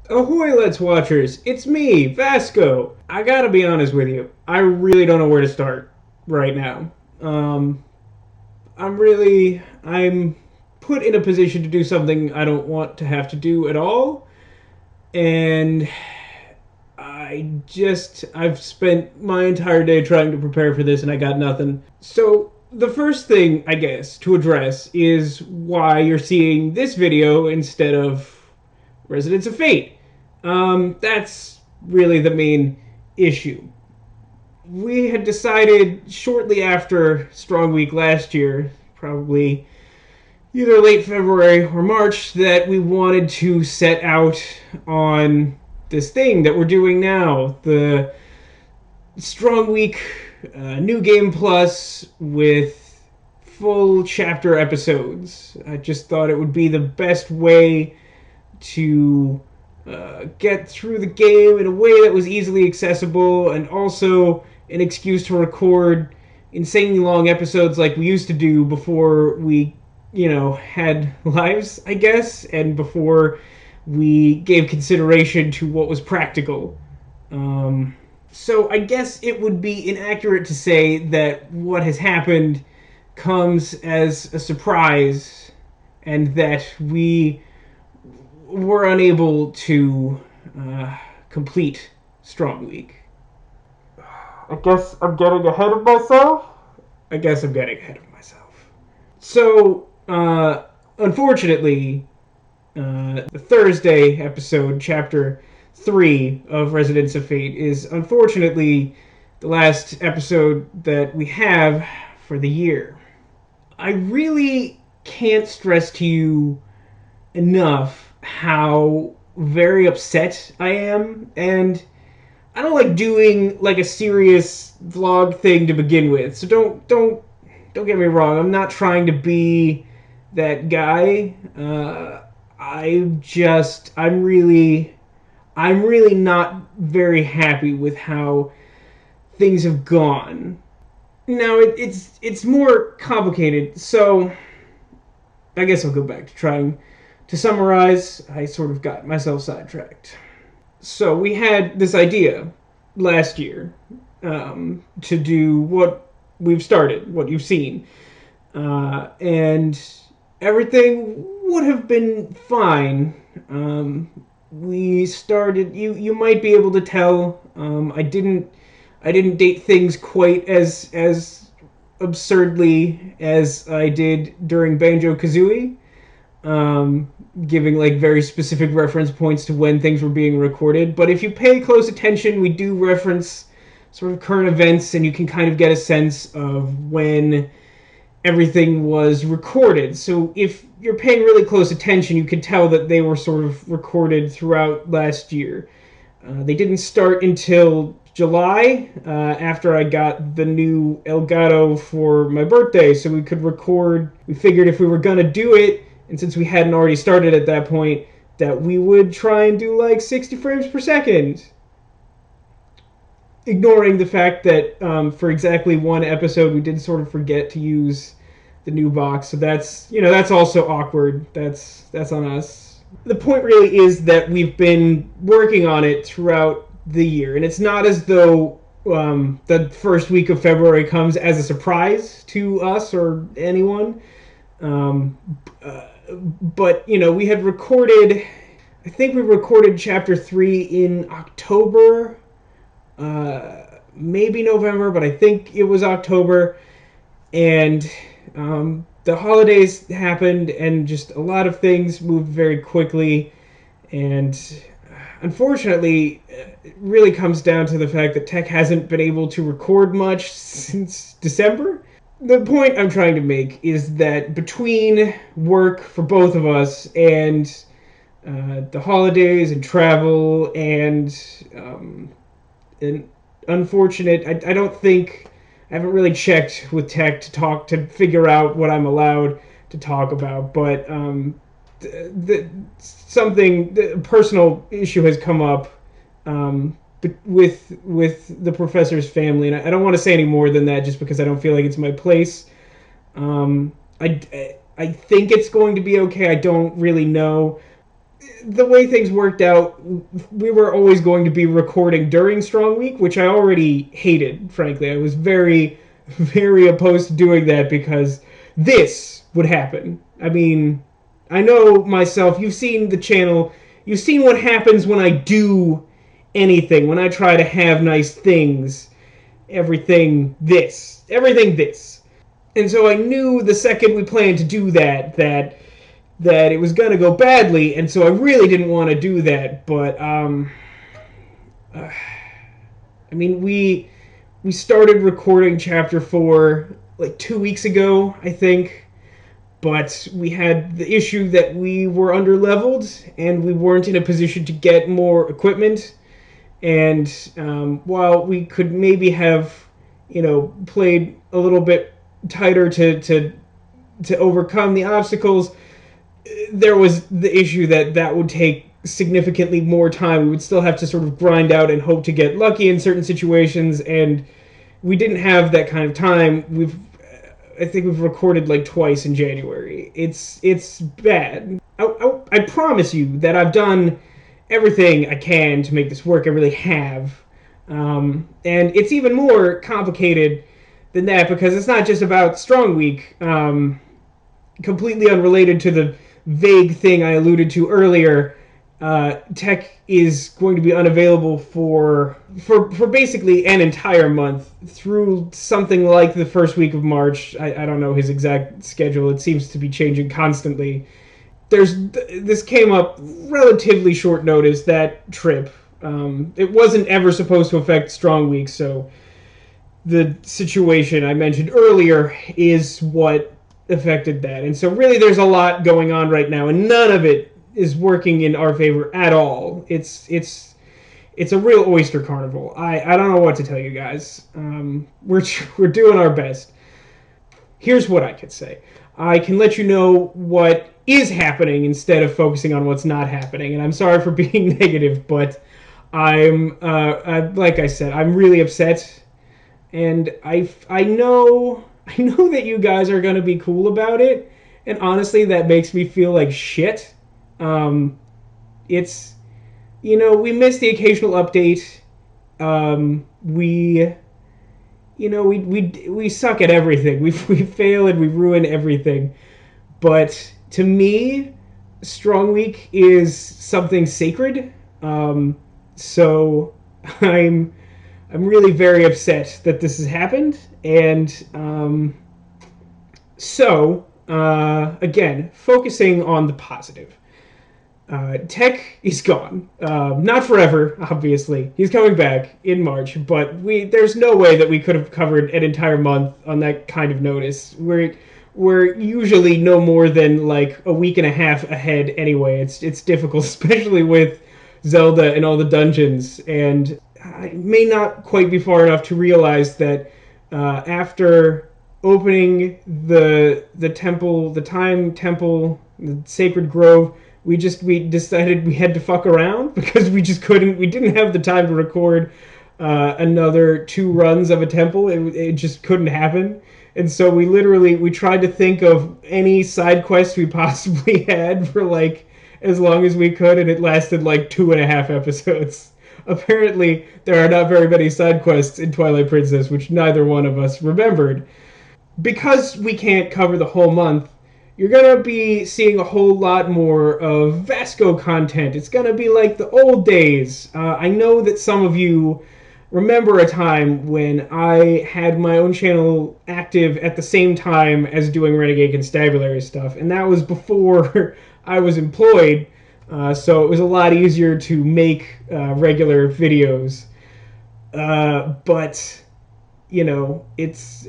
Ahoy, Let's Watchers! It's me, Vasco! I gotta be honest with you, I really don't know where to start right now. Um, I'm put in a position to do something I don't want to have to do at all, and I've spent my entire day trying to prepare for this and I got nothing. So, the first thing, I guess, to address is why you're seeing this video instead of Residents of Fate. That's really the main issue. We had decided shortly after Strong Week last year, probably either late February or March, that we wanted to set out on this thing that we're doing now, the Strong Week New Game Plus with full chapter episodes. I just thought it would be the best way to get through the game in a way that was easily accessible and also an excuse to record insanely long episodes like we used to do before we, had lives, I guess, and before we gave consideration to what was practical. So I guess it would be inaccurate to say that what has happened comes as a surprise and that we were unable to complete Strong Week. I guess I'm getting ahead of myself. I guess I'm getting ahead of myself. So, unfortunately, the Thursday episode, Chapter 3 of Residents of Fate, is unfortunately the last episode that we have for the year. I really can't stress to you enough how very upset I am, and I don't like doing like a serious vlog thing to begin with. So don't get me wrong. I'm not trying to be that guy. I'm really not very happy with how things have gone. Now it's more complicated. So I guess I'll go back to trying to summarize. I sort of got myself sidetracked. So we had this idea last year to do what we've started, what you've seen, and everything would have been fine. We started. You might be able to tell. I didn't date things quite as absurdly as I did during Banjo-Kazooie. Giving like very specific reference points to when things were being recorded. But if you pay close attention, we do reference sort of current events, and you can kind of get a sense of when everything was recorded. So if you're paying really close attention, you can tell that they were sort of recorded throughout last year. They didn't start until July, after I got the new Elgato for my birthday, so we could record. We figured if we were gonna do it, and since we hadn't already started at that point, that we would try and do like 60 frames per second. Ignoring the fact that for exactly one episode we did sort of forget to use the new box, so that's also awkward. That's on us. The point really is that we've been working on it throughout the year, and it's not as though the first week of February comes as a surprise to us or anyone. But we had recorded. I think we recorded Chapter 3 in October, maybe November, but I think it was October. And the holidays happened, and just a lot of things moved very quickly. And unfortunately, it really comes down to the fact that tech hasn't been able to record much since December. The point I'm trying to make is that between work for both of us and the holidays and travel and an unfortunate, I don't think, I haven't really checked with tech to figure out what I'm allowed to talk about, but the personal issue has come up with the professor's family, and I don't want to say any more than that, just because I don't feel like it's my place. I think it's going to be okay. I don't really know. the way things worked out, we were always going to be recording during Strong Week, which I already hated, frankly. I was very, very opposed to doing that because this would happen. I mean, I know myself, you've seen the channel, you've seen what happens when I do anything, when I try to have nice things. Everything this. And so I knew the second we planned to do that it was gonna go badly, and so I really didn't want to do that. But I mean, we started recording chapter 4 like 2 weeks ago, I think. But we had the issue that we were under-leveled, and we weren't in a position to get more equipment. And while we could maybe have, played a little bit tighter to overcome the obstacles, there was the issue that would take significantly more time. We would still have to sort of grind out and hope to get lucky in certain situations, and we didn't have that kind of time. I think we've recorded like twice in January. It's bad. I promise you that I've done everything I can to make this work. I really have. And it's even more complicated than that because it's not just about Strong Week. Completely unrelated to the vague thing I alluded to earlier, tech is going to be unavailable for basically an entire month through something like the first week of March. I don't know his exact schedule. It seems to be changing constantly. This came up relatively short notice, that trip. It wasn't ever supposed to affect Strong Week, so the situation I mentioned earlier is what affected that. And so really there's a lot going on right now, and none of it is working in our favor at all. It's a real oyster carnival. I don't know what to tell you guys. We're doing our best. Here's what I can say. I can let you know what is happening instead of focusing on what's not happening. And I'm sorry for being negative, but like I said, I'm really upset. And I know that you guys are going to be cool about it. And honestly, that makes me feel like shit. It's, we miss the occasional update. We suck at everything. We fail and we ruin everything. But to me, Strong Week is something sacred. So I'm really very upset that this has happened. And again, focusing on the positive. Tech is gone. Not forever, obviously. He's coming back in March, but there's no way that we could have covered an entire month on that kind of notice. We're usually no more than like a week and a half ahead anyway. It's difficult, especially with Zelda and all the dungeons, and I may not quite be far enough to realize that after opening the temple, the time temple, the sacred grove, we decided we had to fuck around because we didn't have the time to record another 2 runs of a temple. It just couldn't happen. And so we tried to think of any side quests we possibly had for like as long as we could, and it lasted like 2.5 episodes. Apparently, there are not very many side quests in Twilight Princess, which neither one of us remembered. Because we can't cover the whole month, you're going to be seeing a whole lot more of Vasco content. It's going to be like the old days. I know that some of you remember a time when I had my own channel active at the same time as doing Renegade Constabulary stuff, and that was before I was employed, so it was a lot easier to make regular videos. But it's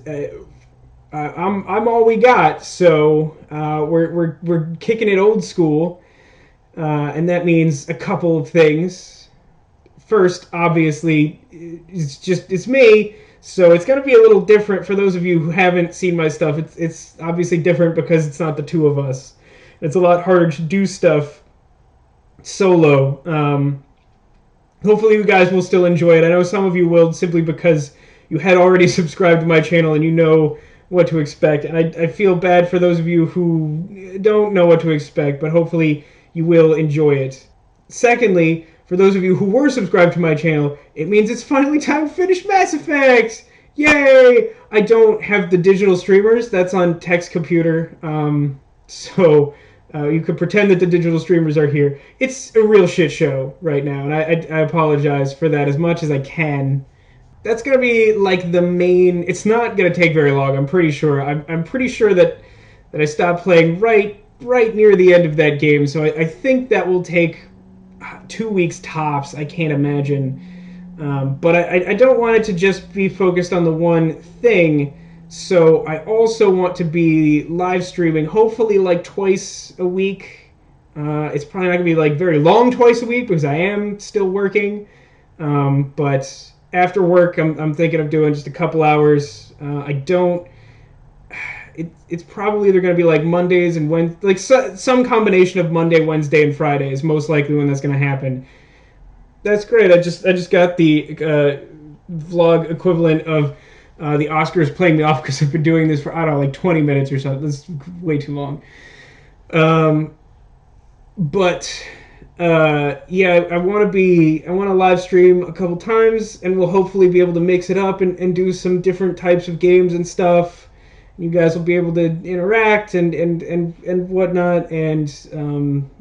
I'm all we got, so we're kicking it old school, and that means a couple of things. First, obviously, it's me, so it's going to be a little different for those of you who haven't seen my stuff. It's obviously different because it's not the two of us. It's a lot harder to do stuff solo. Hopefully you guys will still enjoy it. I know some of you will, simply because you had already subscribed to my channel and you know what to expect. And I feel bad for those of you who don't know what to expect, but hopefully you will enjoy it. Secondly, for those of you who were subscribed to my channel, it means it's finally time to finish Mass Effect! Yay! I don't have the digital streamers. That's on Tech's computer. So you could pretend that the digital streamers are here. It's a real shit show right now, and I apologize for that as much as I can. That's gonna be like the main. It's not gonna take very long. I'm pretty sure. I'm pretty sure that I stopped playing right near the end of that game. So I think that will take 2 weeks tops. I can't imagine. But I don't want it to just be focused on the one thing. So I also want to be live streaming, hopefully like twice a week. It's probably not gonna be like very long twice a week because I am still working. But after work, I'm thinking of doing just a couple hours. It's probably either going to be like Mondays and Wednesdays, like some combination of Monday, Wednesday, and Friday is most likely when that's going to happen. That's great. I just got the vlog equivalent of the Oscars playing me off because I've been doing this for, I don't know, like 20 minutes or something. This is way too long. Yeah, I want to live stream a couple times, and we'll hopefully be able to mix it up and do some different types of games and stuff. You guys will be able to interact and whatnot, and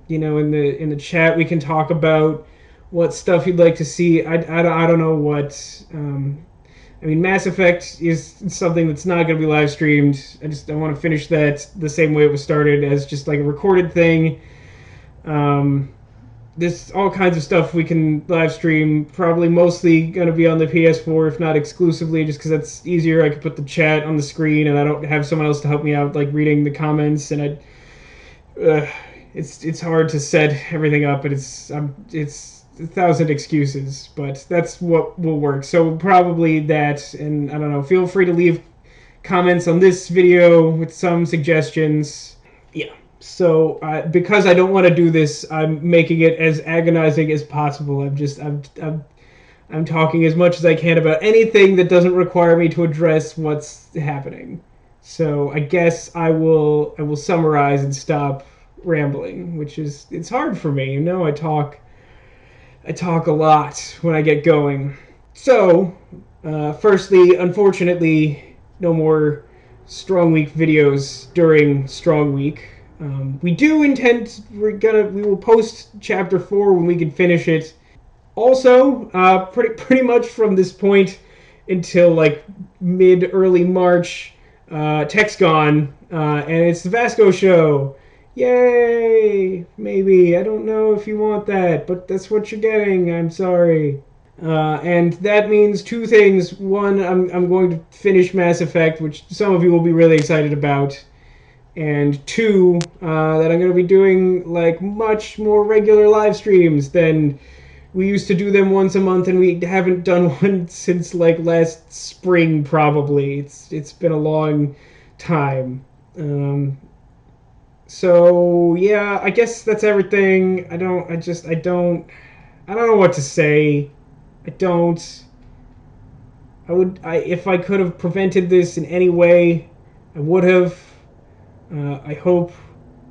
in the chat we can talk about what stuff you'd like to see. I don't know what. I mean, Mass Effect is something that's not going to be live streamed. I want to finish that the same way it was started, as just like a recorded thing. There's all kinds of stuff we can live stream. Probably mostly going to be on the PS4, if not exclusively, just because that's easier. I could put the chat on the screen, and I don't have someone else to help me out, like reading the comments. And it's hard to set everything up, and it's 1,000 excuses. But that's what will work. So probably that, and I don't know. Feel free to leave comments on this video with some suggestions. Yeah. So because I don't want to do this, I'm making it as agonizing as possible. I'm talking as much as I can about anything that doesn't require me to address what's happening. So I guess I will summarize and stop rambling, which is, it's hard for me. I talk a lot when I get going. So firstly, unfortunately, no more Strong Week videos during Strong Week. We do intend, we will post chapter 4 when we can finish it. Also, pretty much from this point until like early March, Tech's gone, and it's the Vasco show. Yay! Maybe, I don't know if you want that, but that's what you're getting. I'm sorry. And that means two things. One, I'm going to finish Mass Effect, which some of you will be really excited about. And two, that I'm going to be doing like much more regular live streams than we used to do them once a month, and we haven't done one since like last spring probably. It's been a long time. So yeah, I guess that's everything. I don't know what to say. If I could have prevented this in any way, I would have. I hope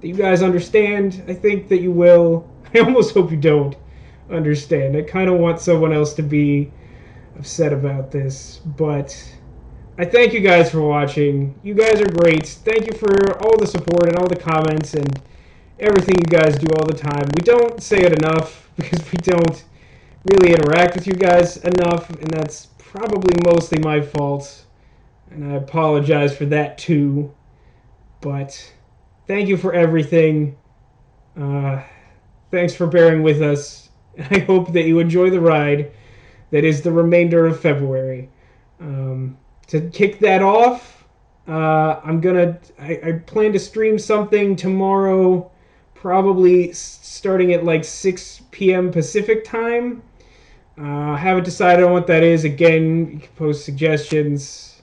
that you guys understand. I think that you will. I almost hope you don't understand. I kind of want someone else to be upset about this. But I thank you guys for watching. You guys are great. Thank you for all the support and all the comments and everything you guys do all the time. We don't say it enough because we don't really interact with you guys enough, and that's probably mostly my fault. And I apologize for that too. But thank you for everything. Thanks for bearing with us. I hope that you enjoy the ride that is the remainder of February. To kick that off, I plan to stream something tomorrow, probably starting at like 6 p.m. Pacific time. Haven't decided on what that is. Again, you can post suggestions.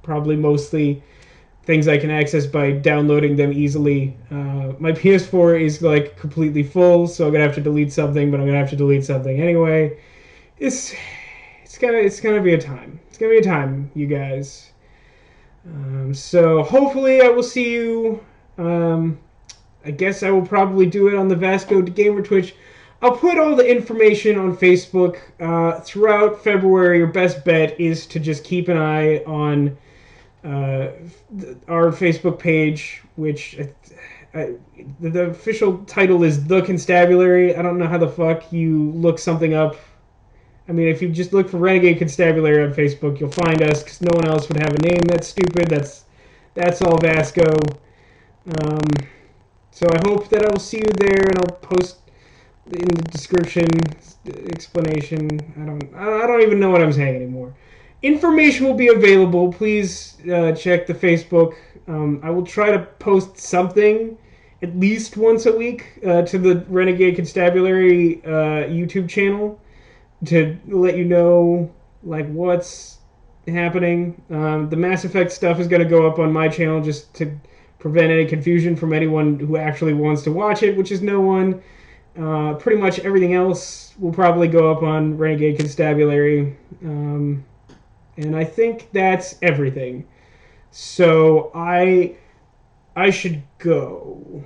Probably mostly things I can access by downloading them easily. My PS4 is like completely full, so I'm gonna have to delete something, but I'm gonna have to delete something anyway. It's gonna be a time. It's gonna be a time, you guys. So hopefully I will see you I guess I will probably do it on the Vasco Gamer Twitch. I'll put all the information on Facebook throughout February. Your best bet is to just keep an eye on our Facebook page, which the official title is The Constabulary. I don't know how the fuck you look something up. I mean, if you just look for Renegade Constabulary on Facebook, you'll find us, because no one else would have a name that's stupid. That's all Vasco. So I hope that I will see you there, and I'll post in the description explanation. I don't even know what I'm saying anymore. Information will be available. Please check the Facebook. I will try to post something at least once a week to the Renegade Constabulary YouTube channel to let you know like what's happening. The Mass Effect stuff is going to go up on my channel just to prevent any confusion from anyone who actually wants to watch it, which is no one. Pretty much everything else will probably go up on Renegade Constabulary. And I think that's everything. So I should go.